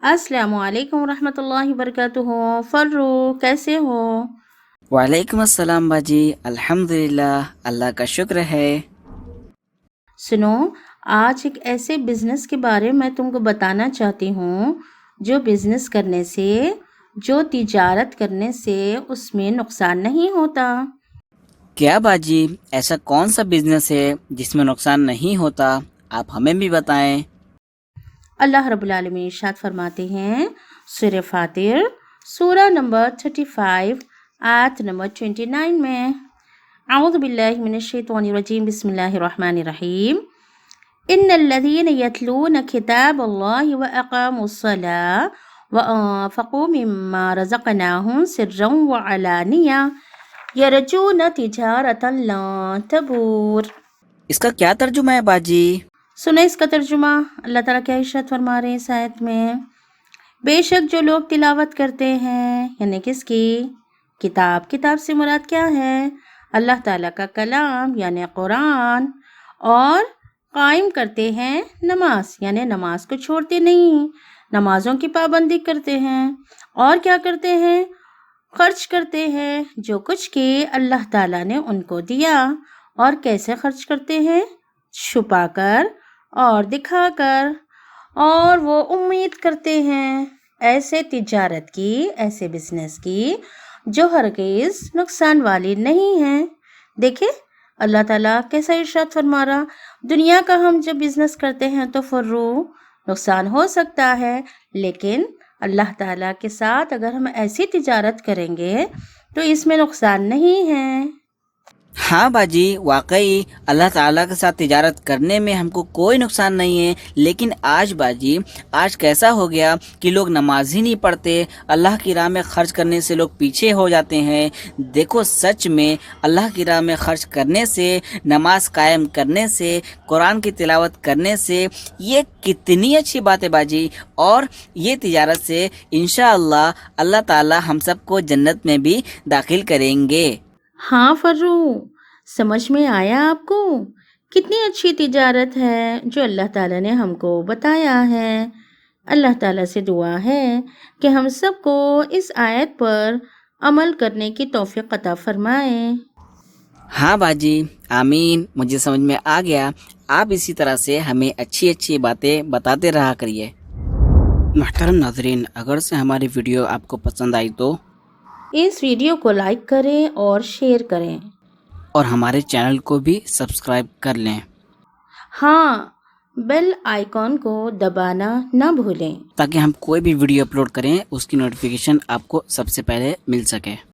السلام علیکم ورحمۃ اللہ وبرکاتہ۔ فرو، کیسے ہو؟ وعلیکم السلام باجی، الحمدللہ، اللہ کا شکر ہے۔ سنو، آج ایک ایسے بزنس کے بارے میں تم کو بتانا چاہتی ہوں جو بزنس کرنے سے، جو تجارت کرنے سے اس میں نقصان نہیں ہوتا۔ کیا باجی، ایسا کون سا بزنس ہے جس میں نقصان نہیں ہوتا؟ آپ ہمیں بھی بتائیں۔ اللہ رب العالمین ارشاد فرماتے ہیں سورہ فاتر، سورہ نمبر 35، آیت نمبر 29 میں، اعوذ باللہ من الشیطان الرجیم، بسم اللہ الرحمن الرحیم۔ ان الذین یتلون کتاب اللہ واقاموا الصلاة وانفقوا مما رزقناہم سرا وعلانیہ یرجون تجارتا لن تبور۔ اس کا کیا ترجمہ ہے باجی؟ سنیں اس کا ترجمہ۔ اللہ تعالیٰ کیا ارشاد فرما رہے ہیں اس آیت میں؟ بے شک جو لوگ تلاوت کرتے ہیں، یعنی کس کی؟ کتاب سے مراد کیا ہے؟ اللہ تعالیٰ کا کلام یعنی قرآن، اور قائم کرتے ہیں نماز، یعنی نماز کو چھوڑتے نہیں، نمازوں کی پابندی کرتے ہیں، اور کیا کرتے ہیں؟ خرچ کرتے ہیں جو کچھ کہ اللہ تعالیٰ نے ان کو دیا۔ اور کیسے خرچ کرتے ہیں؟ چھپا کر اور دکھا کر، اور وہ امید کرتے ہیں ایسے تجارت کی، ایسے بزنس کی جو ہرگز نقصان والی نہیں ہے۔ دیکھیں اللہ تعالیٰ کیسا ارشاد فرما رہا، دنیا کا ہم جب بزنس کرتے ہیں تو فرو نقصان ہو سکتا ہے، لیکن اللہ تعالیٰ کے ساتھ اگر ہم ایسی تجارت کریں گے تو اس میں نقصان نہیں ہے۔ ہاں باجی، واقعی اللہ تعالیٰ کے ساتھ تجارت کرنے میں ہم کو کوئی نقصان نہیں ہے، لیکن آج باجی، آج کیسا ہو گیا کہ لوگ نماز ہی نہیں پڑھتے، اللہ کی راہ میں خرچ کرنے سے لوگ پیچھے ہو جاتے ہیں۔ دیکھو سچ میں اللہ کی راہ میں خرچ کرنے سے، نماز قائم کرنے سے، قرآن کی تلاوت کرنے سے، یہ کتنی اچھی بات ہے باجی، اور یہ تجارت سے انشاءاللہ اللہ تعالیٰ ہم سب کو جنت میں بھی داخل کریں گے۔ ہاں فرو، سمجھ میں آیا آپ کو؟ کتنی اچھی تجارت ہے جو اللہ تعالیٰ نے ہم کو بتایا ہے۔ اللہ تعالیٰ سے دعا ہے کہ ہم سب کو اس آیت پر عمل کرنے کی توفیق عطا فرمائے۔ ہاں باجی، آمین، مجھے سمجھ میں آ گیا۔ آپ اسی طرح سے ہمیں اچھی اچھی باتیں بتاتے رہا کریے۔ محترم ناظرین، اگر سے ہماری ویڈیو آپ کو پسند آئی تو اس ویڈیو کو لائک کریں اور شیئر کریں۔ اور ہمارے چینل کو بھی سبسکرائب کر لیں ہاں، بیل آئیکن کو دبانا نہ بھولیں۔ تاکہ ہم کوئی بھی ویڈیو اپلوڈ کریں اس کی نوٹیفیکیشن آپ کو سب سے پہلے مل سکے۔